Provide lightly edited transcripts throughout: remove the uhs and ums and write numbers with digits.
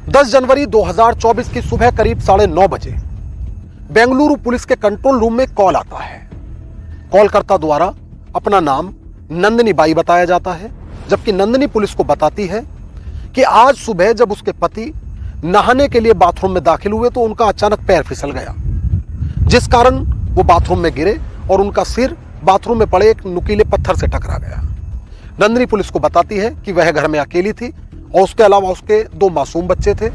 10 जनवरी 2024 की सुबह करीब 9:30 बजे बेंगलुरु पुलिस के कंट्रोल रूम में कॉल आता है। कॉलकर्ता द्वारा अपना नाम नंदिनी बाई बताया जाता है, जबकि नंदिनी पुलिस को बताती है कि आज सुबह जब उसके पति नहाने के लिए बाथरूम में दाखिल हुए तो उनका अचानक पैर फिसल गया, जिस कारण वो बाथरूम में गिरे और उनका सिर बाथरूम में पड़े एक नुकीले पत्थर से टकरा गया। नंदिनी पुलिस को बताती है कि वह घर में अकेली थी और उसके अलावा उसके 2 मासूम बच्चे थे,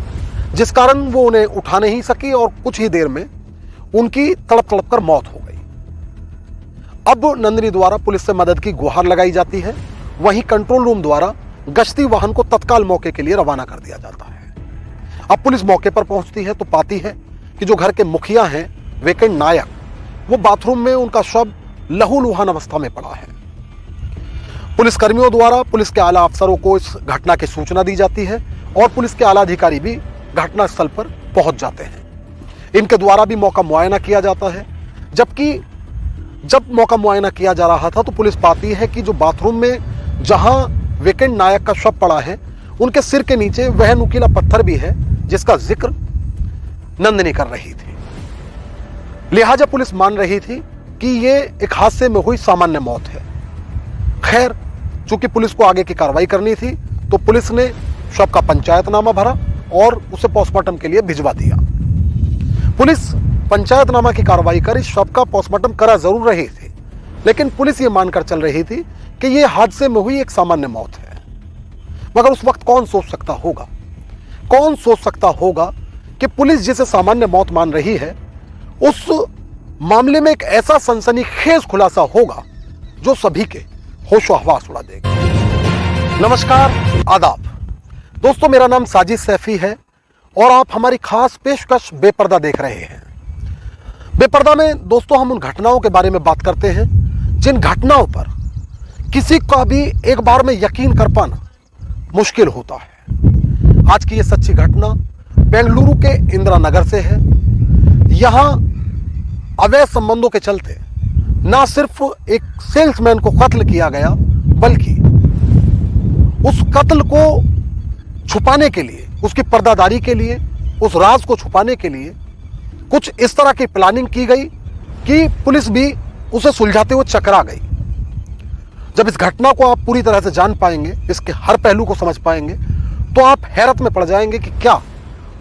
जिस कारण वो उन्हें उठा नहीं सकी और कुछ ही देर में उनकी तड़प तड़प कर मौत हो गई। अब नंदिनी द्वारा पुलिस से मदद की गुहार लगाई जाती है। वहीं कंट्रोल रूम द्वारा गश्ती वाहन को तत्काल मौके के लिए रवाना कर दिया जाता है। अब पुलिस मौके पर पहुंचती है तो पाती है कि जो घर के मुखिया हैं वेकेंट नायक, वो बाथरूम में उनका शव लहूलुहान अवस्था में पड़ा है। पुलिस कर्मियों द्वारा पुलिस के आला अफसरों को इस घटना की सूचना दी जाती है और पुलिस के आला अधिकारी भी घटना स्थल पर पहुंच जाते हैं। इनके द्वारा भी मौका मुआयना किया जाता है, जबकि जब मौका मुआयना किया जा रहा था तो पुलिस पाती है कि जो बाथरूम में जहां वेकेंट नायक का शव पड़ा है, उनके सिर के नीचे वह नुकीला पत्थर भी है जिसका जिक्र नंदिनी कर रही थी। लिहाजा पुलिस मान रही थी कि ये एक हादसे में हुई सामान्य मौत है। खैर, चूंकि पुलिस को आगे की कार्रवाई करनी थी तो पुलिस ने शव का पंचायतनामा भरा और उसे पोस्टमार्टम के लिए भिजवा दिया। पुलिस पंचायतनामा की कार्रवाई कर इस शव का पोस्टमार्टम करा जरूर रही थी, लेकिन पुलिस ये मानकर चल रही थी कि यह हादसे में हुई एक सामान्य मौत है। मगर उस वक्त कौन सोच सकता होगा कि पुलिस जिसे सामान्य मौत मान रही है, उस मामले में एक ऐसा सनसनीखेज खुलासा होगा जो सभी के होशो हवास उड़ा देगा। नमस्कार, आदाब दोस्तों, मेरा नाम साजिद सैफी है और आप हमारी खास पेशकश बेपर्दा देख रहे हैं। बेपर्दा में दोस्तों हम उन घटनाओं के बारे में बात करते हैं जिन घटनाओं पर किसी का भी एक बार में यकीन कर पाना मुश्किल होता है। आज की ये सच्ची घटना बेंगलुरु के इंदिरा नगर से है। यहां अवैध संबंधों के चलते ना सिर्फ एक सेल्समैन को कत्ल किया गया, बल्कि उस कत्ल को छुपाने के लिए, उसकी पर्दादारी के लिए, उस राज को छुपाने के लिए कुछ इस तरह की प्लानिंग की गई कि पुलिस भी उसे सुलझाते हुए चकरा गई। जब इस घटना को आप पूरी तरह से जान पाएंगे, इसके हर पहलू को समझ पाएंगे, तो आप हैरत में पड़ जाएंगे कि क्या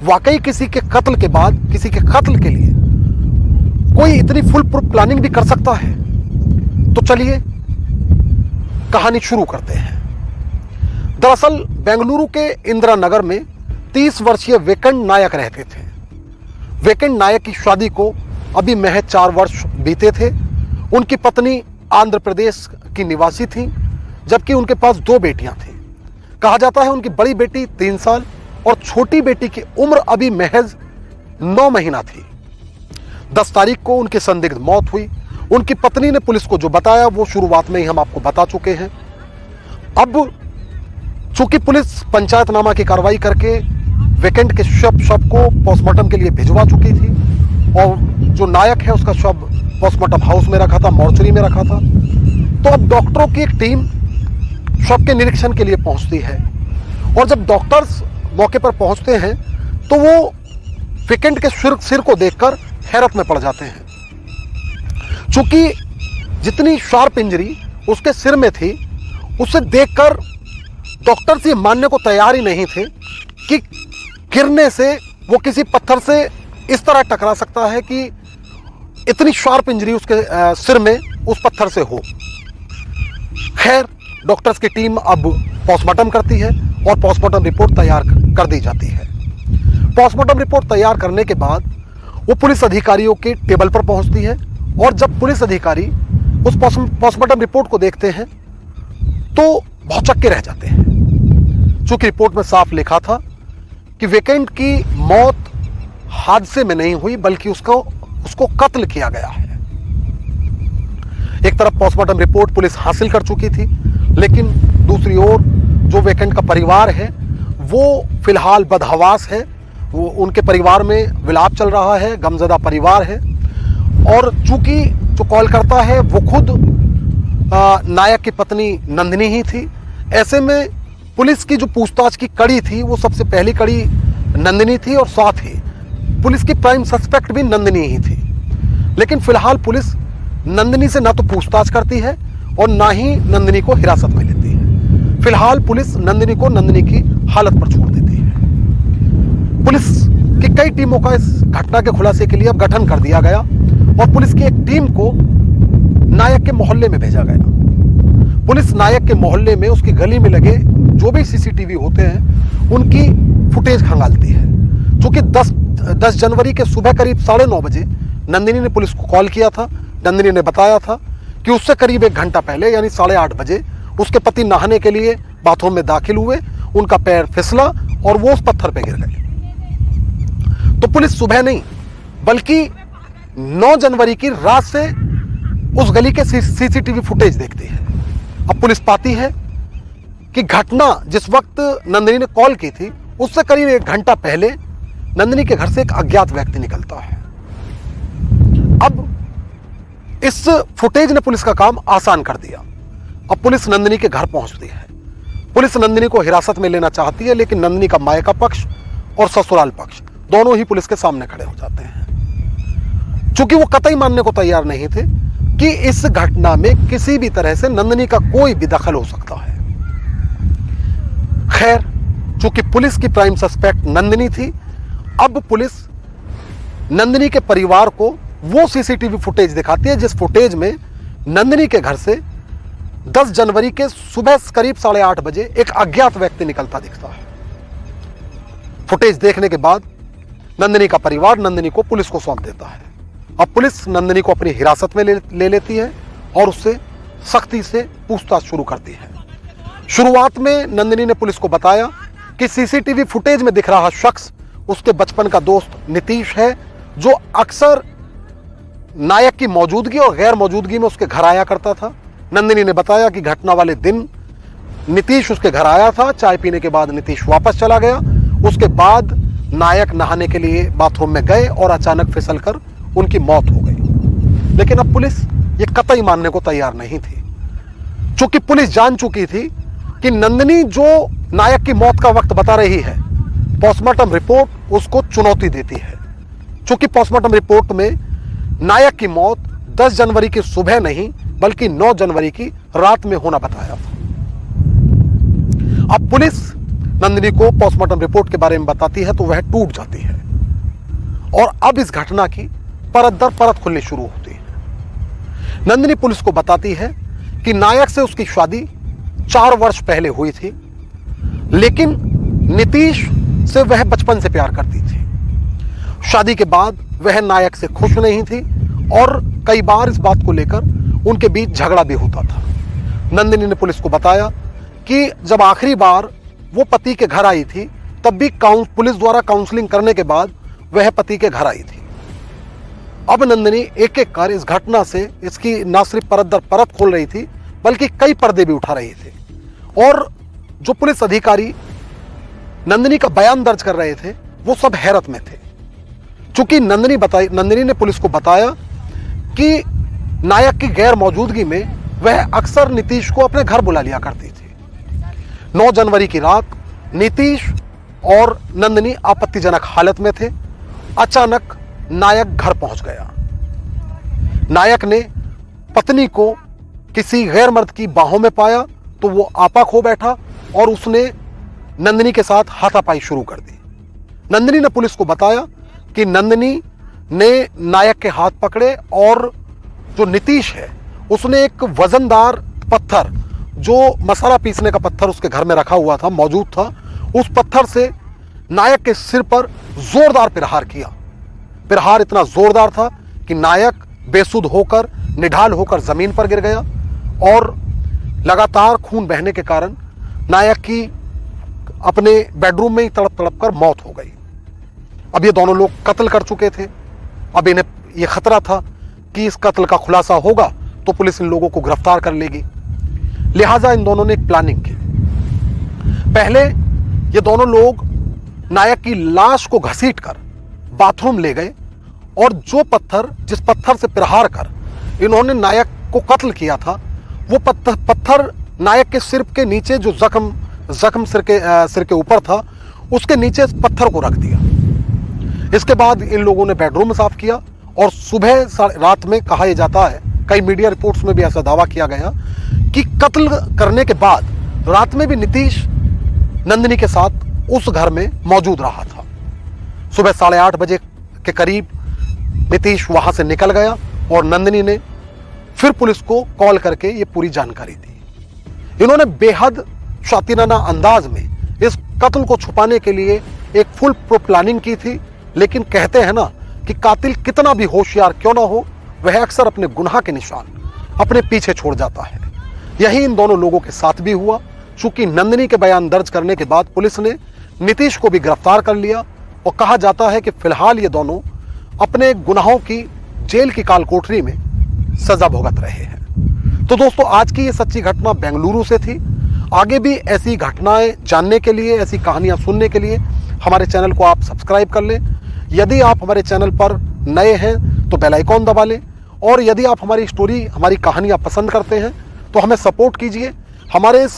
वाकई किसी के कत्ल के बाद किसी के कत्ल के लिए कोई इतनी फुल प्रूफ प्लानिंग भी कर सकता है। तो चलिए कहानी शुरू करते हैं। दरअसल बेंगलुरु के इंदिरा नगर में 30 वर्षीय वेकेंट नायक रहते थे। वेकेंट नायक की शादी को अभी महज 4 वर्ष बीते थे। उनकी पत्नी आंध्र प्रदेश की निवासी थी, जबकि उनके पास 2 बेटियां थीं। कहा जाता है उनकी बड़ी बेटी 3 साल और छोटी बेटी की उम्र अभी महज 9 महीना थी। 10 तारीख को उनकी संदिग्ध मौत हुई। उनकी पत्नी ने पुलिस को जो बताया वो शुरुआत में ही हम आपको बता चुके हैं। अब चूंकि पुलिस पंचायतनामा की कार्रवाई करके वेकेंट के शव को पोस्टमार्टम के लिए भिजवा चुकी थी और जो नायक है उसका शव पोस्टमार्टम हाउस में रखा था, मॉर्चरी में रखा था, तो अब डॉक्टरों की एक टीम शव के निरीक्षण के लिए पहुंचती है। और जब डॉक्टर्स मौके पर पहुंचते हैं तो वो वेकेंट के सिर को देखकर हैरत में पड़ जाते हैं। चूंकि जितनी शार्प इंजरी उसके सिर में थी, उसे देखकर डॉक्टर्स ये मानने को तैयार ही नहीं थे कि गिरने से वो किसी पत्थर से इस तरह टकरा सकता है कि इतनी शार्प इंजरी उसके सिर में उस पत्थर से हो। खैर, डॉक्टर्स की टीम अब पोस्टमार्टम करती है और पोस्टमार्टम रिपोर्ट तैयार कर दी जाती है। पोस्टमार्टम रिपोर्ट तैयार करने के बाद वो पुलिस अधिकारियों के टेबल पर पहुंचती है और जब पुलिस अधिकारी उस पोस्टमार्टम रिपोर्ट को देखते हैं तो भौचक्के रह जाते हैं। चूंकि रिपोर्ट में साफ लिखा था कि वेकेंट की मौत हादसे में नहीं हुई, बल्कि उसको कत्ल किया गया है। एक तरफ पोस्टमार्टम रिपोर्ट पुलिस हासिल कर चुकी थी, लेकिन दूसरी ओर जो वेकेंट का परिवार है वो फिलहाल बदहवास है। वो उनके परिवार में विलाप चल रहा है, गमजदा परिवार है। और चूंकि जो कॉल करता है वो खुद नायक की पत्नी नंदिनी ही थी, ऐसे में पुलिस की जो पूछताछ की कड़ी थी वो सबसे पहली कड़ी नंदिनी थी और साथ ही पुलिस की प्राइम सस्पेक्ट भी नंदिनी ही थी। लेकिन फिलहाल पुलिस नंदिनी से ना तो पूछताछ करती है और ना ही नंदिनी को हिरासत में लेती है। फिलहाल पुलिस नंदिनी को नंदिनी की हालत पर छोड़ देती है। पुलिस की कई टीमों का इस घटना के खुलासे के लिए अब गठन कर दिया गया और पुलिस की एक टीम को नायक के मोहल्ले में भेजा गया। पुलिस नायक के मोहल्ले में उसकी गली में लगे जो भी सीसीटीवी होते हैं उनकी फुटेज खंगालती है। चूंकि 10 जनवरी के सुबह करीब 9:30 बजे नंदिनी ने पुलिस को कॉल किया था। नंदिनी ने बताया था कि उससे करीब 1 घंटा पहले यानी 8:30 बजे उसके पति नहाने के लिए बाथरूम में दाखिल हुए, उनका पैर फिसला और वो उस पत्थर पर गिर गए। तो पुलिस सुबह नहीं बल्कि 9 जनवरी की रात से उस गली के सीसीटीवी फुटेज देखती है। अब पुलिस पाती है कि घटना जिस वक्त नंदिनी ने कॉल की थी उससे करीब 1 घंटा पहले नंदिनी के घर से एक अज्ञात व्यक्ति निकलता है। अब इस फुटेज ने पुलिस का काम आसान कर दिया। अब पुलिस नंदिनी के घर पहुंचती है। पुलिस नंदिनी को हिरासत में लेना चाहती है, लेकिन नंदिनी का मायका पक्ष और ससुराल पक्ष दोनों ही पुलिस के सामने खड़े हो जाते हैं। चूंकि वो कतई मानने को तैयार नहीं थे कि इस घटना में किसी भी तरह से नंदिनी का कोई भी दखल हो सकता है। खैर, चूंकि पुलिस की प्राइम सस्पेक्ट नंदिनी थी, अब पुलिस नंदिनी के परिवार को वो सीसीटीवी फुटेज दिखाती है जिस फुटेज में नंदिनी के घर से 10 जनवरी के सुबह करीब 8:30 बजे एक अज्ञात व्यक्ति निकलता दिखता है। फुटेज देखने के बाद नंदिनी का परिवार नंदिनी को पुलिस को सौंप देता है। अब पुलिस नंदिनी को अपनी हिरासत में ले लेती है और उससे सख्ती से पूछताछ शुरू करती है। शुरुआत में नंदिनी ने पुलिस को बताया कि सीसीटीवी फुटेज में दिख रहा शख्स उसके बचपन का दोस्त नीतीश है, जो अक्सर नायक की मौजूदगी और गैर मौजूदगी में उसके घर आया करता था। नंदिनी ने बताया कि घटना वाले दिन नीतीश उसके घर आया था। चाय पीने के बाद नीतीश वापस चला गया। उसके बाद नायक नहाने के लिए बाथरूम में गए और अचानक फिसलकर उनकी मौत हो गई। लेकिन अब पुलिस ये कतई मानने को तैयार नहीं थी। चूंकि पुलिस जान चुकी थी कि नंदिनी जो नायक की मौत का वक्त बता रही है, पोस्टमार्टम रिपोर्ट उसको चुनौती देती है। चूंकि पोस्टमार्टम रिपोर्ट में नायक की मौत 10 जनवरी की सुबह नहीं बल्कि 9 जनवरी की रात में होना बताया था। अब पुलिस नंदिनी को पोस्टमार्टम रिपोर्ट के बारे में बताती है तो वह टूट जाती है और अब इस घटना की परत दर परत खुलनी शुरू होती है। नंदिनी पुलिस को बताती है कि नायक से उसकी शादी 4 वर्ष पहले हुई थी, लेकिन नीतीश से वह बचपन से प्यार करती थी। शादी के बाद वह नायक से खुश नहीं थी और कई बार इस बात को लेकर उनके बीच झगड़ा भी होता था। नंदिनी ने पुलिस को बताया कि जब आखिरी बार वो पति के घर आई थी तब भी पुलिस द्वारा काउंसलिंग करने के बाद वह पति के घर आई थी। अब नंदिनी एक एक कर इस घटना से इसकी न सिर्फ परत दर परत खोल रही थी बल्कि कई पर्दे भी उठा रही थी और जो पुलिस अधिकारी नंदिनी का बयान दर्ज कर रहे थे वो सब हैरत में थे। चूंकि नंदिनी ने पुलिस को बताया कि नायक की गैर मौजूदगी में वह अक्सर नीतीश को अपने घर बुला लिया करती थी। 9 जनवरी की रात नीतीश और नंदिनी आपत्तिजनक हालत में थे। अचानक नायक घर पहुंच गया। नायक ने पत्नी को किसी गैर मर्द की बाहों में पाया तो वो आपा खो बैठा और उसने नंदिनी के साथ हाथापाई शुरू कर दी। नंदिनी ने पुलिस को बताया कि नंदिनी ने नायक के हाथ पकड़े और जो नीतीश है उसने एक वजनदार पत्थर, जो मसाला पीसने का पत्थर उसके घर में रखा हुआ था, मौजूद था, उस पत्थर से नायक के सिर पर जोरदार प्रहार किया। प्रहार इतना जोरदार था कि नायक बेसुध होकर, निढाल होकर जमीन पर गिर गया और लगातार खून बहने के कारण नायक की अपने बेडरूम में ही तड़प तड़प कर मौत हो गई। अब ये दोनों लोग कत्ल कर चुके थे। अब इन्हें यह खतरा था कि इस कत्ल का खुलासा होगा तो पुलिस इन लोगों को गिरफ्तार कर लेगी। लिहाजा इन दोनों ने एक प्लानिंग की। पहले ये दोनों लोग नायक की लाश को घसीटकर बाथरूम ले गए और जिस पत्थर से प्रहार कर इन्होंने नायक को कत्ल किया था वो पत्थर नायक के सिर के नीचे जो जख्म सिर के ऊपर था उसके नीचे इस पत्थर को रख दिया। इसके बाद इन लोगों ने बेडरूम साफ किया और सुबह रात में कहा यह जाता है, कई मीडिया रिपोर्ट्स में भी ऐसा दावा किया गया कि कत्ल करने के बाद रात में भी नीतीश नंदिनी के साथ उस घर में मौजूद रहा था। सुबह 8:30 बजे के करीब नीतीश वहां से निकल गया और नंदिनी ने फिर पुलिस को कॉल करके ये पूरी जानकारी दी। इन्होंने बेहद शातिराना अंदाज में इस कत्ल को छुपाने के लिए एक फुल प्लानिंग की थी। लेकिन कहते हैं ना कि कातिल कितना भी होशियार क्यों ना हो, वह अक्सर अपने गुनाह के निशान अपने पीछे छोड़ जाता है। यही इन दोनों लोगों के साथ भी हुआ। चूंकि नंदिनी के बयान दर्ज करने के बाद पुलिस ने नीतीश को भी गिरफ्तार कर लिया और कहा जाता है कि फिलहाल ये दोनों अपने गुनाहों की जेल की कालकोठरी में सजा भुगत रहे हैं। तो दोस्तों, आज की ये सच्ची घटना बेंगलुरु से थी। आगे भी ऐसी घटनाएं जानने के लिए, ऐसी कहानियां सुनने के लिए हमारे चैनल को आप सब्सक्राइब कर लें। यदि आप हमारे चैनल पर नए हैं तो बेल आइकॉन दबा लें, और यदि आप हमारी स्टोरी, हमारी कहानियां पसंद करते हैं तो हमें सपोर्ट कीजिए। हमारे इस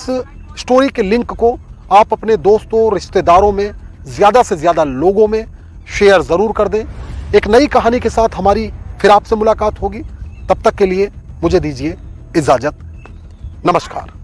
स्टोरी के लिंक को आप अपने दोस्तों, रिश्तेदारों में, ज़्यादा से ज़्यादा लोगों में शेयर ज़रूर कर दें। एक नई कहानी के साथ हमारी फिर आपसे मुलाकात होगी। तब तक के लिए मुझे दीजिए इजाज़त। नमस्कार।